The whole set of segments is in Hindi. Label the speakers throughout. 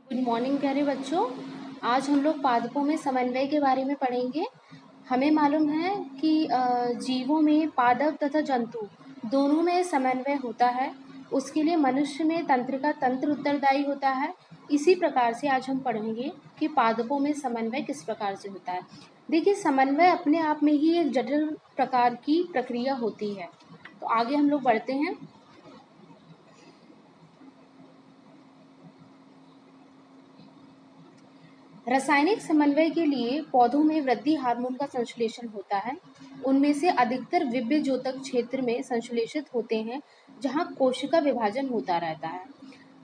Speaker 1: गुड मॉर्निंग प्यारे बच्चों। आज हम लोग पादपों में समन्वय के बारे में पढ़ेंगे। हमें मालूम है कि जीवों में पादप तथा जंतु दोनों में समन्वय होता है। उसके लिए मनुष्य में तंत्रिका तंत्र उत्तरदायी होता है। इसी प्रकार से आज हम पढ़ेंगे कि पादपों में समन्वय किस प्रकार से होता है। देखिए, समन्वय अपने आप में ही एक जटिल प्रकार की प्रक्रिया होती है। तो आगे हम लोग बढ़ते हैं। रासायनिक समन्वय के लिए पौधों में वृद्धि हार्मोन का संश्लेषण होता है। उनमें से अधिकतर विभेद्योतक क्षेत्र में संश्लेषित होते हैं, जहां कोशिका विभाजन होता रहता है।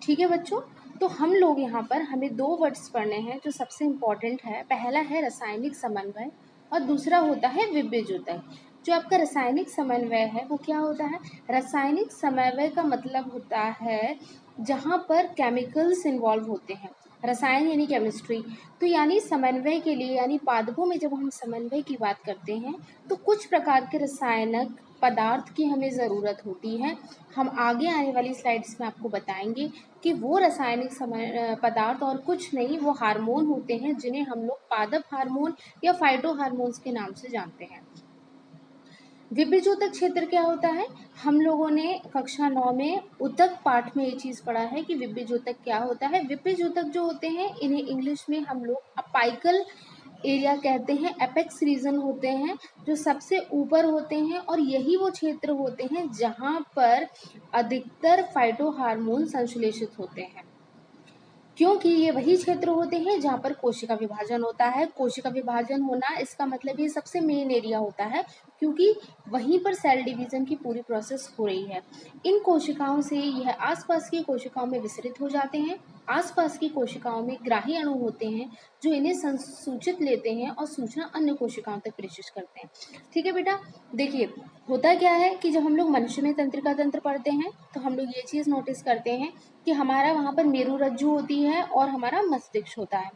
Speaker 1: ठीक है बच्चों, तो हम लोग यहाँ पर हमें दो वर्ड्स पढ़ने हैं जो सबसे इम्पोर्टेंट है। पहला है रासायनिक समन्वय और दूसरा होता है विभेद्योतक। जो आपका रासायनिक समन्वय है वो क्या होता है? रासायनिक समन्वय का मतलब होता है जहाँ पर केमिकल्स इन्वॉल्व होते हैं। रसायन यानी केमिस्ट्री। तो यानी समन्वय के लिए, यानी पादपों में जब हम समन्वय की बात करते हैं तो कुछ प्रकार के रासायनिक पदार्थ की हमें ज़रूरत होती है। हम आगे आने वाली स्लाइड्स में आपको बताएंगे कि वो रासायनिक पदार्थ और कुछ नहीं, वो हार्मोन होते हैं जिन्हें हम लोग पादप हार्मोन या फाइटो हार्मोन्स के नाम से जानते हैं। विभेद्योतक क्षेत्र क्या होता है? हम लोगों ने कक्षा 9 में उतक पाठ में ये चीज़ पढ़ा है कि विभेद्योतक क्या होता है। विभेद्योतक जो होते हैं इन्हें इंग्लिश में हम लोग अपाइकल एरिया कहते हैं। एपेक्स रीजन होते हैं जो सबसे ऊपर होते हैं, और यही वो क्षेत्र होते हैं जहाँ पर अधिकतर फाइटो हार्मोन संश्लेषित होते हैं, क्योंकि ये वही क्षेत्र होते हैं जहाँ पर कोशिका विभाजन होता है। कोशिका विभाजन होना इसका मतलब ये सबसे मेन एरिया होता है, क्योंकि वहीं पर सेल डिवीजन की पूरी प्रोसेस हो रही है। इन कोशिकाओं से यह आसपास की कोशिकाओं में विसरित हो जाते हैं। आसपास की कोशिकाओं में ग्राही अणु होते हैं जो इन्हें संसूचित लेते हैं और सूचना अन्य कोशिकाओं तक प्रेषित करते हैं। ठीक है बेटा, देखिए होता क्या है कि जब हम लोग मनुष्य में तंत्रिका तंत्र पढ़ते हैं तो हम लोग ये चीज़ नोटिस करते हैं कि हमारा वहाँ पर मेरुरज्जु होती है और हमारा मस्तिष्क होता है।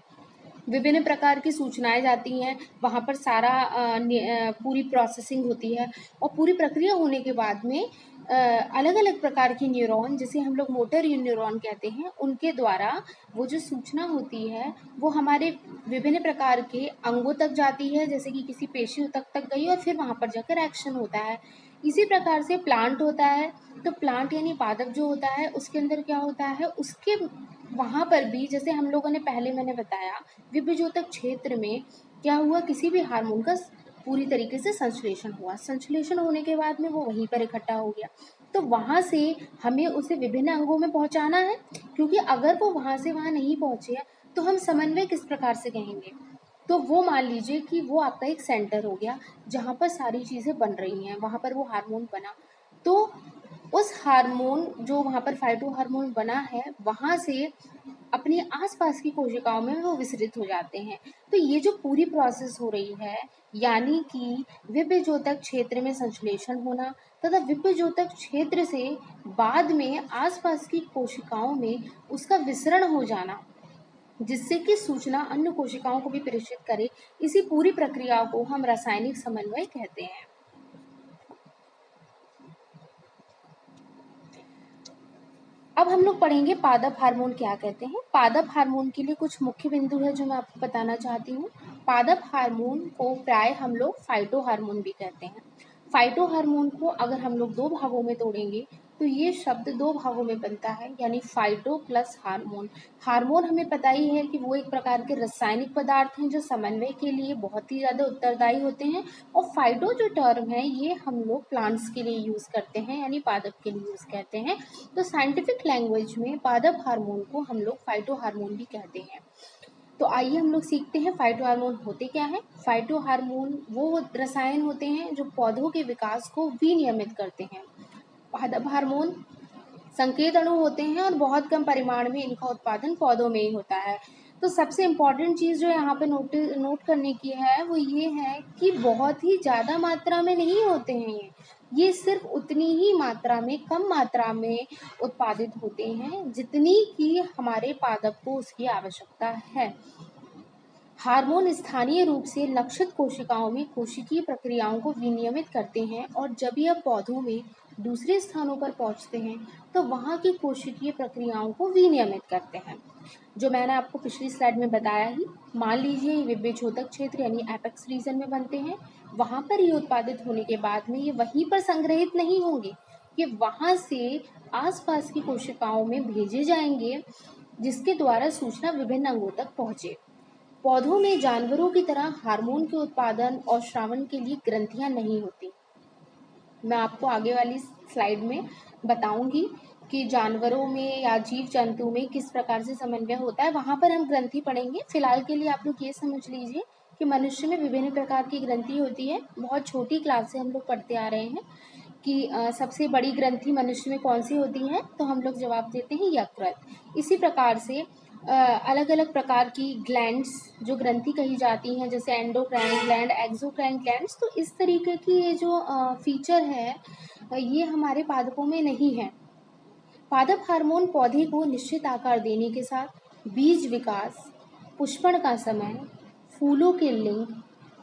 Speaker 1: विभिन्न प्रकार की सूचनाएं जाती हैं वहाँ पर, सारा पूरी प्रोसेसिंग होती है, और पूरी प्रक्रिया होने के बाद में अलग अलग प्रकार की न्यूरॉन, जिसे हम लोग मोटर न्यूरॉन कहते हैं, उनके द्वारा वो जो सूचना होती है वो हमारे विभिन्न प्रकार के अंगों तक जाती है, जैसे कि किसी पेशी तक गई और फिर वहाँ पर जाकर एक्शन होता है। इसी प्रकार से प्लांट होता है। तो प्लांट यानी पादप जो होता है उसके अंदर क्या होता है, उसके वहाँ पर भी जैसे हम लोगों ने पहले मैंने बताया, विभेद्योतक क्षेत्र में क्या हुआ, किसी भी हार्मोन का पूरी तरीके से संश्लेषण हुआ। संश्लेषण होने के बाद में वो वहीं पर इकट्ठा हो गया, तो वहाँ से हमें उसे विभिन्न अंगों में पहुँचाना है, क्योंकि अगर वो वहाँ से वहाँ नहीं पहुँचे तो हम समन्वय किस प्रकार से कहेंगे। तो वो मान लीजिए कि वो आपका एक सेंटर हो गया जहाँ पर सारी चीज़ें बन रही हैं, वहाँ पर वो हार्मोन बना, तो उस हार्मोन जो वहाँ पर फाइटो हार्मोन बना है वहाँ से अपनी आसपास की कोशिकाओं में वो विसरित हो जाते हैं। तो ये जो पूरी प्रोसेस हो रही है, यानी कि विभेद्योतक क्षेत्र में संश्लेषण होना तथा विभेद्योतक क्षेत्र से बाद में आसपास की कोशिकाओं में उसका विसरण हो जाना, जिससे कि सूचना अन्य कोशिकाओं को भी प्रेषित करे, इसी पूरी प्रक्रिया को हम रासायनिक समन्वय कहते हैं। अब हम लोग पढ़ेंगे पादप हार्मोन क्या कहते हैं। पादप हार्मोन के लिए कुछ मुख्य बिंदु है जो मैं आपको बताना चाहती हूँ। पादप हार्मोन को प्राय हम लोग फाइटो हार्मोन भी कहते हैं। फाइटो हार्मोन को अगर हम लोग दो भागों में तोड़ेंगे तो ये शब्द दो भागों में बनता है, यानी फाइटो प्लस हार्मोन। हार्मोन हमें पता ही है कि वो एक प्रकार के रासायनिक पदार्थ हैं जो समन्वय के लिए बहुत ही ज़्यादा उत्तरदायी होते हैं, और फाइटो जो टर्म है ये हम लोग प्लांट्स के लिए यूज़ करते हैं, यानी पादप के लिए यूज़ करते हैं। तो साइंटिफिक लैंग्वेज में पादप हार्मोन को हम लोग फाइटो हार्मोन भी कहते हैं। तो आइए हम लोग सीखते हैं फाइटो हार्मोन होते क्या है। फाइटो हार्मोन वो रसायन होते हैं जो पौधों के विकास को विनियमित करते हैं। पादप हार्मोन संकेत अणु होते हैं और बहुत कम परिमाण में इनका उत्पादन पौधों में ही होता है। तो सबसे इम्पॉर्टेंट चीज़ जो यहाँ पे नोट करने की है वो ये है कि बहुत ही ज़्यादा मात्रा में नहीं होते हैं ये सिर्फ उतनी ही मात्रा में, कम मात्रा में उत्पादित होते हैं जितनी कि हमारे पादप को उसकी आवश्यकता है। हार्मोन स्थानीय रूप से लक्षित कोशिकाओं में कोशिकीय प्रक्रियाओं को विनियमित करते हैं, और जब यह पौधों में दूसरे स्थानों पर पहुंचते हैं तो वहाँ की कोशिकीय प्रक्रियाओं को विनियमित करते हैं। जो मैंने आपको पिछली स्लाइड में बताया ही, मान लीजिए ये विभेद्योतक क्षेत्र यानी एपेक्स रीजन में बनते हैं, वहाँ पर ये उत्पादित होने के बाद में ये वहीं पर संग्रहित नहीं होंगे, ये वहाँ से आसपास की कोशिकाओं में भेजे जाएंगे, जिसके द्वारा सूचना विभिन्न अंगों तक पहुँचे। पौधों में जानवरों की तरह हार्मोन के उत्पादन और श्रावण के लिए ग्रंथियां नहीं होती। मैं आपको आगे वाली स्लाइड में बताऊंगी कि जानवरों में या जीव जंतु में किस प्रकार से समन्वय होता है, वहां पर हम ग्रंथि पढ़ेंगे। फिलहाल के लिए आप लोग ये समझ लीजिए कि मनुष्य में विभिन्न प्रकार की ग्रंथि होती है। बहुत छोटी क्लास से हम लोग पढ़ते आ रहे हैं कि सबसे बड़ी ग्रंथि मनुष्य में कौन सी होती है, तो हम लोग जवाब देते हैं यकृत। इसी प्रकार से अलग अलग प्रकार की ग्लैंड्स जो ग्रंथि कही जाती हैं, जैसे एंडोक्राइन ग्लैंड, एक्सोक्राइन ग्लैंड्स, तो इस तरीके की ये जो फीचर है ये हमारे पादपों में नहीं है। पादप हार्मोन पौधे को निश्चित आकार देने के साथ बीज विकास, पुष्पण का समय, फूलों के लिंग,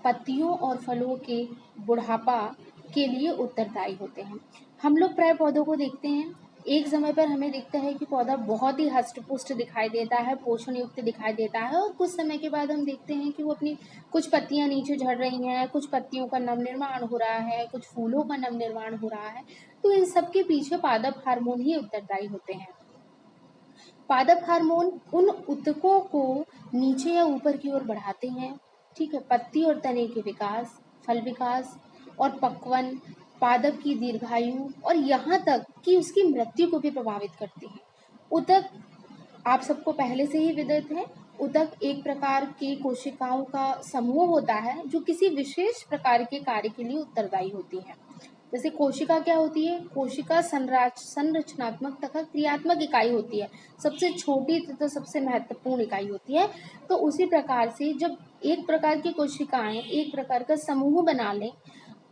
Speaker 1: पत्तियों और फलों के बुढ़ापा के लिए उत्तरदायी होते हैं। हम लोग प्राय पौधों को देखते हैं, एक समय पर हमें दिखता है कि पौधा बहुत ही हष्ट पुष्ट दिखाई देता है, पोषण युक्त दिखाई देता है, और कुछ समय के बाद हम देखते हैं कि वो अपनी कुछ पत्तियां नीचे झड़ रही हैं, कुछ पत्तियों का नवनिर्माण हो रहा है, कुछ फूलों का नवनिर्माण हो रहा है। तो इन सब के पीछे पादप हार्मोन ही उत्तरदायी होते हैं। पादप हार्मोन उन ऊतकों को नीचे या ऊपर की ओर बढ़ाते हैं, ठीक है, पत्ती और तने के विकास, फल विकास और पक्वन, पादप की दीर्घायु और यहाँ तक कि उसकी मृत्यु को भी प्रभावित करते हैं। ऊतक आप सबको पहले से ही विदित है। ऊतक एक प्रकार की कोशिकाओं का समूह होता है जो किसी विशेष प्रकार के कार्य के लिए उत्तरदायी होती है। जैसे कोशिका क्या होती है, कोशिका संरचनात्मक तथा क्रियात्मक इकाई होती है, सबसे छोटी तथा सबसे महत्वपूर्ण इकाई होती है। तो उसी प्रकार से जब एक प्रकार की कोशिकाएं एक प्रकार का समूह बना लें,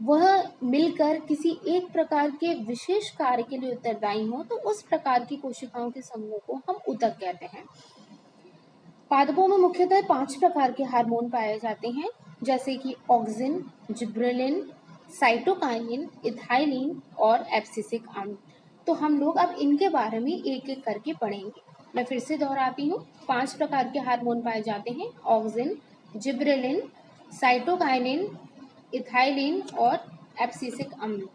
Speaker 1: वह मिलकर किसी एक प्रकार के विशेष कार्य के लिए उत्तरदायी हो, तो उस प्रकार की कोशिकाओं के समूह को हम ऊतक कहते हैं। पादपों में मुख्यतः 5 प्रकार के हार्मोन पाए जाते हैं, जैसे कि ऑक्सिन, जिब्रेलिन, साइटोकाइनिन, इथाइलिन और एब्सिसिक अम्ल। तो हम लोग अब इनके बारे में एक एक करके पढ़ेंगे। मैं फिर से दोहराती हूँ, 5 प्रकार के हार्मोन पाए जाते हैं, ऑक्सिन, जिब्रेलिन, साइटोकाइनिन, इथाइलिन और एब्सिसिक अम्ल।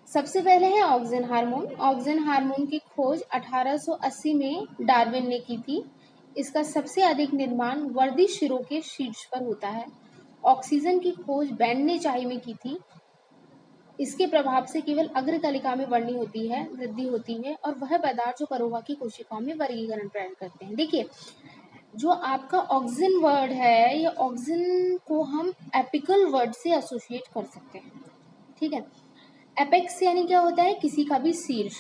Speaker 1: सबसे पहले है ऑक्सिन हार्मोन। ऑक्सिन हार्मोन की खोज 1880 में डार्विन ने की थी। इसका सबसे अधिक निर्माण वर्दी शिरों के शीर्ष पर होता है। ऑक्सीजन की खोज बैंड ने चाई में की थी। इसके प्रभाव से केवल अग्रकलिका में वृद्धि होती है और वह पदार्थ जो परोवा की कोशिकाओं में वर्गीकरण प्रदान करते हैं। देखिए, जो आपका ऑक्सिन वर्ड है, ये ऑक्सिन को हम एपिकल वर्ड से एसोसिएट कर सकते हैं, ठीक है। एपेक्स यानी क्या होता है, किसी का भी शीर्ष।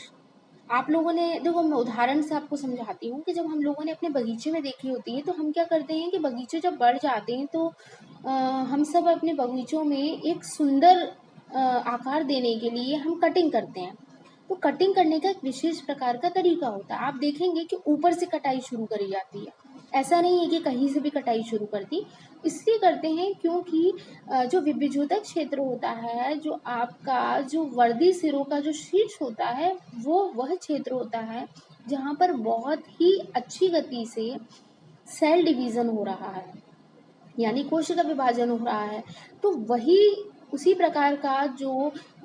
Speaker 1: आप लोगों ने देखो, मैं उदाहरण से आपको समझाती हूँ कि जब हम लोगों ने अपने बगीचे में देखी होती है, तो हम क्या करते हैं कि बगीचे जब बढ़ जाते हैं तो हम सब अपने बगीचों में एक सुंदर आकार देने के लिए हम कटिंग करते हैं। तो कटिंग करने का एक विशेष प्रकार का तरीका होता है। आप देखेंगे कि ऊपर से कटाई शुरू करी जाती है, ऐसा नहीं है कि कहीं से भी कटाई शुरू कर दी। इसलिए करते हैं क्योंकि जो विभेद्योतक क्षेत्र होता है, जो आपका जो वर्दी सिरों का जो शीर्ष होता है, वो वह क्षेत्र होता है जहाँ पर बहुत ही अच्छी गति से सेल डिवीजन हो रहा है, यानी कोशिका विभाजन हो रहा है। तो वही उसी प्रकार का जो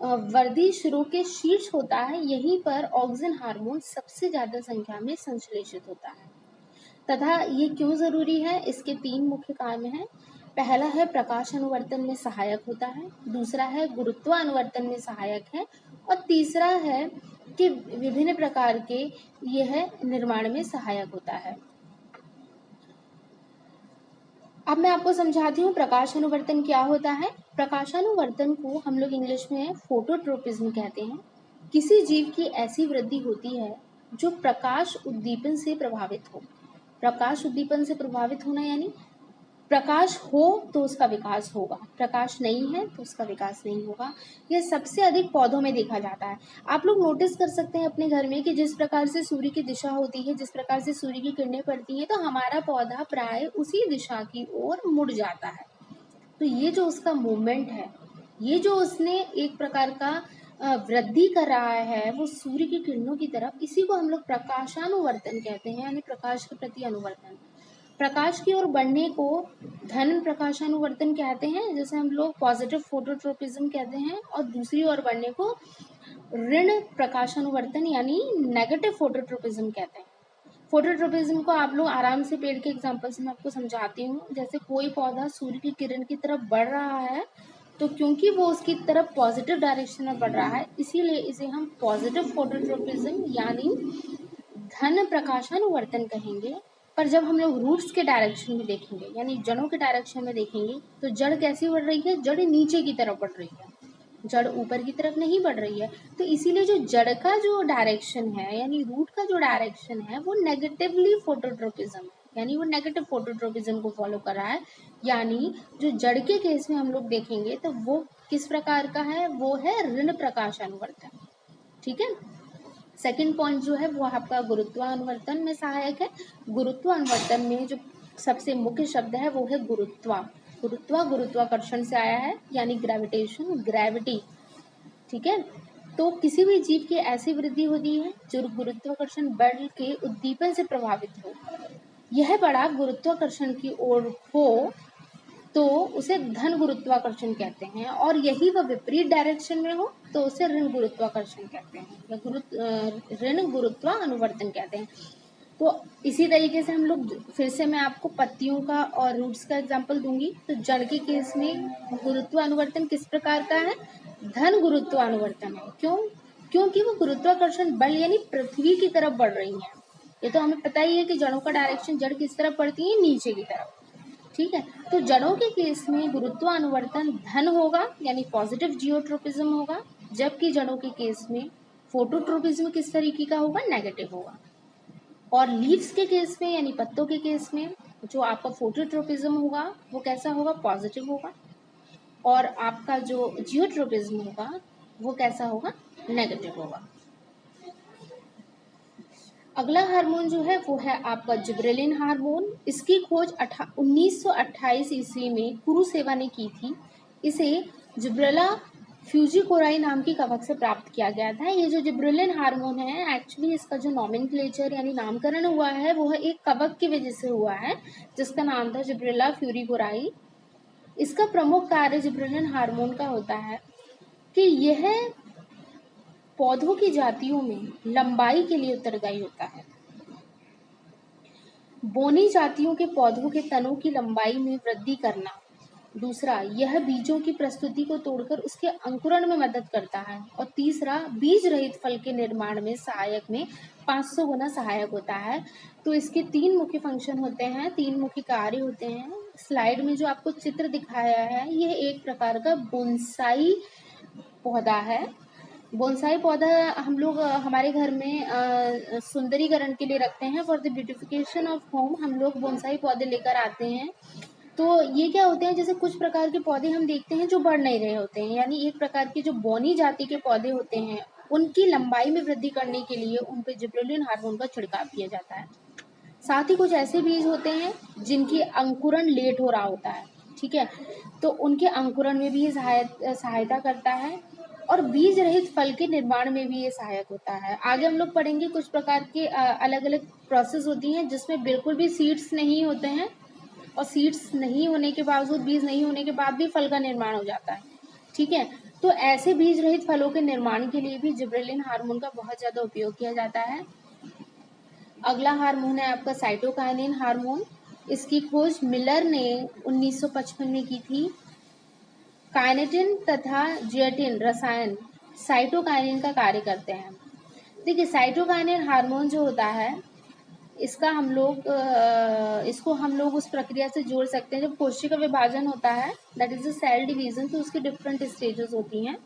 Speaker 1: वर्दी शिरों के शीर्ष होता है, यहीं पर ऑक्सिन हार्मोन सबसे ज्यादा संख्या में संश्लेषित होता है। तथा ये क्यों जरूरी है, इसके 3 मुख्य काम हैं। पहला है प्रकाश अनुवर्तन में सहायक होता है, दूसरा है गुरुत्वानुवर्तन में सहायक है, और तीसरा है कि विभिन्न प्रकार के यह निर्माण में सहायक होता है। अब मैं आपको समझाती हूँ प्रकाश अनुवर्तन क्या होता है। प्रकाशानुवर्तन को हम लोग इंग्लिश में फोटोट्रोपिज्म कहते हैं। किसी जीव की ऐसी वृद्धि होती है जो प्रकाश उद्दीपन से प्रभावित हो। प्रकाश उद्दीपन से प्रभावित होना यानी प्रकाश हो तो उसका विकास होगा, प्रकाश नहीं है तो उसका विकास नहीं होगा। यह सबसे अधिक पौधों में देखा जाता है। आप लोग नोटिस कर सकते हैं अपने घर में कि जिस प्रकार से सूर्य की दिशा होती है, जिस प्रकार से सूर्य की किरणें पड़ती हैं, तो हमारा पौधा प्राय उसी दिशा की ओर मुड़ जाता है। तो ये जो उसका मूवमेंट है, ये जो उसने एक प्रकार का वृद्धि कर रहा है वो सूर्य की किरणों की तरफ, इसी को हम लोग प्रकाशानुवर्तन कहते हैं, यानी प्रकाश के प्रति अनुवर्तन। प्रकाश की ओर बढ़ने को धन प्रकाशानुवर्तन कहते हैं, जैसे हम लोग पॉजिटिव फोटोट्रोपिज्म कहते हैं, और दूसरी ओर बढ़ने को ऋण प्रकाशानुवर्तन यानी नेगेटिव फोटोट्रोपिज्म कहते हैं। फोटोट्रोपिज्म को आप लोग आराम से पेड़ के एग्जांपल से मैं आपको समझाती हूँ। जैसे कोई पौधा सूर्य की किरण की तरफ बढ़ रहा है, तो क्योंकि वो उसकी तरफ पॉजिटिव डायरेक्शन में बढ़ रहा है, इसीलिए इसे हम पॉजिटिव फोटोट्रोपिज्म यानी धन प्रकाशानुवर्तन कहेंगे। पर जब हम लोग रूट्स के डायरेक्शन में देखेंगे, यानी जड़ों के डायरेक्शन में देखेंगे, तो जड़ कैसी बढ़ रही है? जड़ नीचे की तरफ बढ़ रही है, जड़ ऊपर की तरफ नहीं बढ़ रही है। तो इसीलिए जो जड़ का जो डायरेक्शन है, यानी रूट का जो डायरेक्शन है, वो नेगेटिवली फोटोट्रोपिज्म, यानी वो नेगेटिव फोटोट्रोपिज्म को फॉलो कर रहा है। यानी जो जड़ के केस में हम लोग देखेंगे तो वो किस प्रकार का है? वो है ऋण प्रकाशानुवर्तन। ठीक है। सेकंड पॉइंट जो है वो आपका गुरुत्वानुवर्तन में सहायक है। गुरुत्वानुवर्तन में जो सबसे मुख्य शब्द है वो है गुरुत्वा। गुरुत्वाकर्षण से आया है, यानी ग्रेविटेशन, ग्रेविटी। ठीक है। तो किसी भी जीव की ऐसी वृद्धि होती है जो गुरुत्वाकर्षण बल के उद्दीपन से प्रभावित हो। यह बड़ा गुरुत्वाकर्षण की ओर हो तो उसे धन गुरुत्वाकर्षण कहते हैं, और यही वह विपरीत डायरेक्शन में हो तो उसे ऋण गुरुत्वाकर्षण कहते हैं, या ऋण गुरुत्वानुवर्तन कहते हैं। तो इसी तरीके से हम लोग फिर से मैं आपको पत्तियों का और रूट्स का एग्जांपल दूंगी। तो जड़ के केस में गुरुत्वानुवर्तन किस प्रकार का है? धन गुरुत्वानुवर्तन है। क्यों? क्योंकि वो गुरुत्वाकर्षण बल यानी पृथ्वी की तरफ बढ़ रही है। ये तो हमें पता ही है कि जड़ों का डायरेक्शन जड़ किस तरफ पड़ती है? नीचे की तरफ। ठीक है। तो जड़ों के केस में गुरुत्वानुवर्तन धन होगा, यानी पॉजिटिव जियोट्रोपिज्म होगा, जबकि जड़ों के केस में फोटोट्रोपिज्म किस तरीके का होगा? नेगेटिव होगा। और लीव्स के केस में, यानी पत्तों के केस में, जो आपका फोटोट्रोपिज्म होगा वो कैसा होगा? पॉजिटिव होगा। और आपका जो जियोट्रोपिज्म होगा वो कैसा होगा? नेगेटिव होगा। अगला हार्मोन जो है वो है आपका जिब्रेलिन हार्मोन। इसकी खोज 1928 ईस्वी में कुरुसेवा ने की थी। इसे जिब्रेला फ्यूजिकोराई नाम की कवक से प्राप्त किया गया था। ये जो जिब्रेलिन हार्मोन है, एक्चुअली इसका जो नॉमेनक्लेचर यानी नामकरण हुआ है वो है एक कवक की वजह से हुआ है जिसका नाम था जिब्रेला फ्यूरिकोराई। इसका प्रमुख कार्य जिब्रेलिन हार्मोन का होता है कि यह पौधों की जातियों में लंबाई के लिए उत्तरदायी होता है। बोनी जातियों के पौधों के तनों की लंबाई में वृद्धि करना। दूसरा, यह बीजों की प्रस्तुति को तोड़कर उसके अंकुरण में मदद करता है। और तीसरा, बीज रहित फल के निर्माण में सहायक में 500 गुना सहायक होता है। तो इसके 3 मुख्य फंक्शन होते हैं, 3 मुख्य कार्य होते हैं। स्लाइड में जो आपको चित्र दिखाया है यह एक प्रकार का बोनसाई पौधा है। बोनसाई पौधा हम लोग हमारे घर में सुंदरीकरण के लिए रखते हैं। For the beautification of home हम लोग बोनसाई पौधे लेकर आते हैं। तो ये क्या होते हैं? जैसे कुछ प्रकार के पौधे हम देखते हैं जो बढ़ नहीं रहे होते हैं, यानी एक प्रकार के जो बोनी जाति के पौधे होते हैं उनकी लंबाई में वृद्धि करने के लिए उन पे जिब्रेलिन हार्मोन का छिड़काव किया जाता है। साथ ही कुछ ऐसे बीज होते हैं जिनकी अंकुरण लेट हो रहा होता है। ठीक है। तो उनके अंकुरण में भी ये सहायता करता है, और बीज रहित फल के निर्माण में भी ये सहायक होता है। आगे हम लोग पढ़ेंगे कुछ प्रकार के अलग अलग प्रोसेस होती हैं जिसमें बिल्कुल भी सीड्स नहीं होते हैं, और सीड्स नहीं होने के बावजूद, बीज नहीं होने के बाद भी फल का निर्माण हो जाता है। ठीक है। तो ऐसे बीज रहित फलों के निर्माण के लिए भी जिब्रेलिन हार्मोन का बहुत ज़्यादा उपयोग किया जाता है। अगला हार्मोन है आपका साइटोकाइनिन हार्मोन। इसकी खोज मिलर ने 1955 में की थी। काइनेटिन तथा जियाटिन रसायन साइटोकाइनिन का कार्य करते हैं। देखिए, साइटोकाइनिन हार्मोन जो होता है इसको हम लोग उस प्रक्रिया से जोड़ सकते हैं जब कोशिका विभाजन होता है, that is the cell division. तो उसकी डिफरेंट स्टेजेस होती हैं।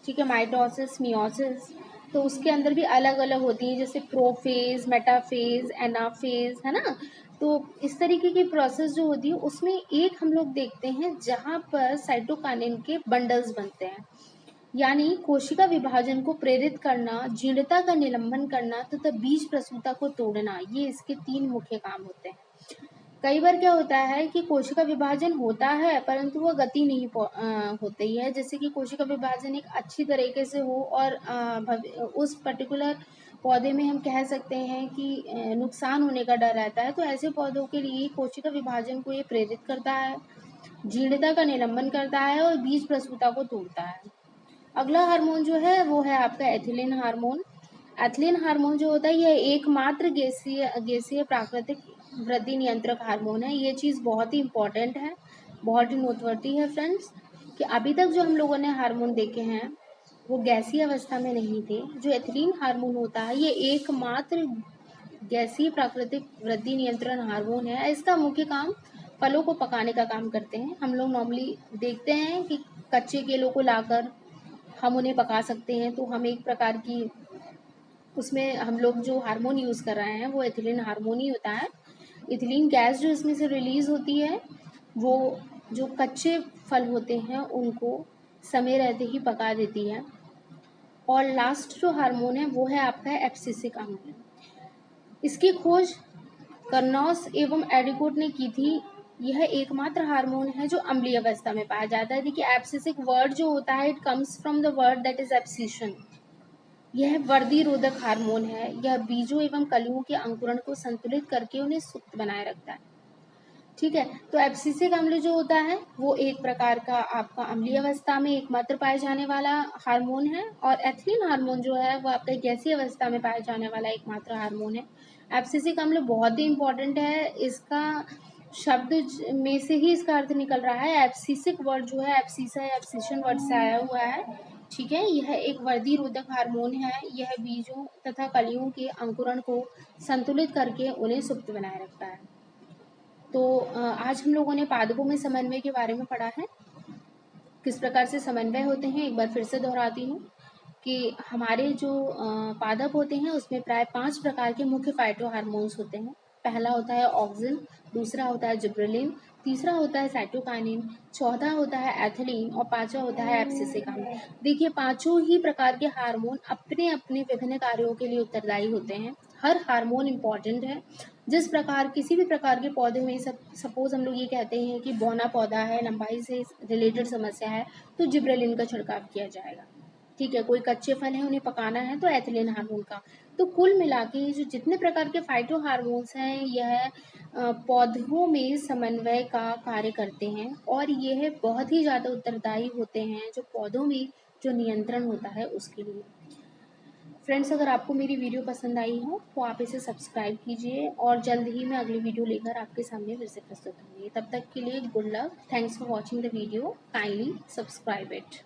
Speaker 1: ठीक है। माइटोसिस, मियोसिस, तो उसके अंदर भी अलग अलग होती हैं, जैसे प्रोफेज, मेटाफेज, एनाफेज, है ना। तो इस तरीके की प्रोसेस जो होती है उसमें एक हम लोग देखते हैं जहाँ पर साइटोकाइनिन के बंडल्स बनते हैं, यानी कोशिका विभाजन को प्रेरित करना, जीर्णता का निलंबन करना तथा बीज प्रसूता को तोड़ना, ये इसके 3 मुख्य काम होते हैं। कई बार क्या होता है कि कोशिका विभाजन होता है परंतु वह गति नहीं होती है, जैसे कि कोशिका विभाजन एक अच्छी तरीके से हो और उस पर्टिकुलर पौधे में हम कह सकते हैं कि नुकसान होने का डर रहता है, तो ऐसे पौधों के लिए कोशिका विभाजन को ये प्रेरित करता है, जीर्णता का निलंबन करता है और बीज प्रसूता को तोड़ता है। अगला हार्मोन जो है वो है आपका एथिलीन हार्मोन। एथिलीन हार्मोन जो होता है यह एकमात्र गैसीय प्राकृतिक वृद्धि नियंत्रक हार्मोन है। ये चीज़ बहुत ही इम्पोर्टेंट है, बहुत ही नोटवर्दी है फ्रेंड्स, कि अभी तक जो हम लोगों ने हार्मोन देखे हैं वो गैसीय अवस्था में नहीं थे। जो एथिलीन हार्मोन होता है ये एकमात्र गैसीय प्राकृतिक वृद्धि नियंत्रण हार्मोन है। इसका मुख्य काम फलों को पकाने का काम करते हैं। हम लोग नॉर्मली देखते हैं कि कच्चे केलों को लाकर हम उन्हें पका सकते हैं, तो हम एक प्रकार की उसमें हम लोग जो हार्मोन यूज़ कर रहे हैं वो एथिलीन हार्मोन ही होता है। एथिलीन गैस जो इसमें से रिलीज़ होती है वो जो कच्चे फल होते हैं उनको समय रहते ही पका देती है। और लास्ट जो हार्मोन है वो है आपका एब्सिसिक अम्ल। इसकी खोज कर्नौस एवं एडिकोट ने की थी। यह एकमात्र हार्मोन है जो अम्लीय अवस्था में पाया जाता है। देखिए एब्सिसिक वर्ड जो होता है it comes from the word that is abscission. यह वर्दी रोधक हार्मोन है। यह बीजों एवं कलियों के अंकुरण को संतुलित करके उन्हें सुप्त बनाए रखता है। ठीक है, तो एब्सिसिक अम्ल जो होता है वो एक प्रकार का आपका अम्लीय अवस्था में एकमात्र पाए जाने वाला हार्मोन है, और एथिलीन हार्मोन जो है वो आपका गैसीय अवस्था में पाए जाने वाला एकमात्र हार्मोन है। एब्सिसिक अम्ल बहुत ही इंपॉर्टेंट है। इसका शब्द में से ही इसका अर्थ निकल रहा है। एब्सिसिक वर्ड जो है एब्सिसा या एब्सिशन वर्ड से आया हुआ है। ठीक है, यह एक वर्दी रोधक हार्मोन है। यह बीजों तथा कलियों के अंकुरण को संतुलित करके उन्हें सुप्त बनाए रखता है। तो आज हम लोगों ने पादपों में समन्वय के बारे में पढ़ा है, किस प्रकार से समन्वय होते हैं। एक बार फिर से दोहराती हूँ कि हमारे जो पादप होते हैं उसमें प्राय 5 प्रकार के मुख्य फाइटो हार्मोन्स होते हैं। पहला होता है ऑक्सिन, दूसरा होता है जिब्रेलिन, तीसरा होता है साइटोकाइनिन, चौथा होता है एथिलीन और पांचवा होता है एब्सिसिक अम्ल। देखिए पांचों ही प्रकार के हार्मोन अपने अपने विभिन्न कार्यों के लिए उत्तरदायी होते हैं। हर हार्मोन इम्पॉर्टेंट है। जिस प्रकार किसी भी प्रकार के पौधे में सपोज हम लोग ये कहते हैं कि बौना पौधा है, लंबाई से रिलेटेड समस्या है, तो जिब्रेलिन का छिड़काव किया जाएगा। ठीक है, कोई कच्चे फल है उन्हें पकाना है तो एथिलीन हार्मोन का। तो कुल मिला के जो जितने प्रकार के फाइटो हार्मोन्स हैं यह पौधों में समन्वय का कार्य करते हैं और यह बहुत ही ज़्यादा उत्तरदायी होते हैं जो पौधों में जो नियंत्रण होता है उसके लिए। फ्रेंड्स, अगर आपको मेरी वीडियो पसंद आई हो तो आप इसे सब्सक्राइब कीजिए और जल्द ही मैं अगली वीडियो लेकर आपके सामने फिर से प्रस्तुत होंगी। तब तक के लिए good luck. Thanks for watching the video. Kindly subscribe it.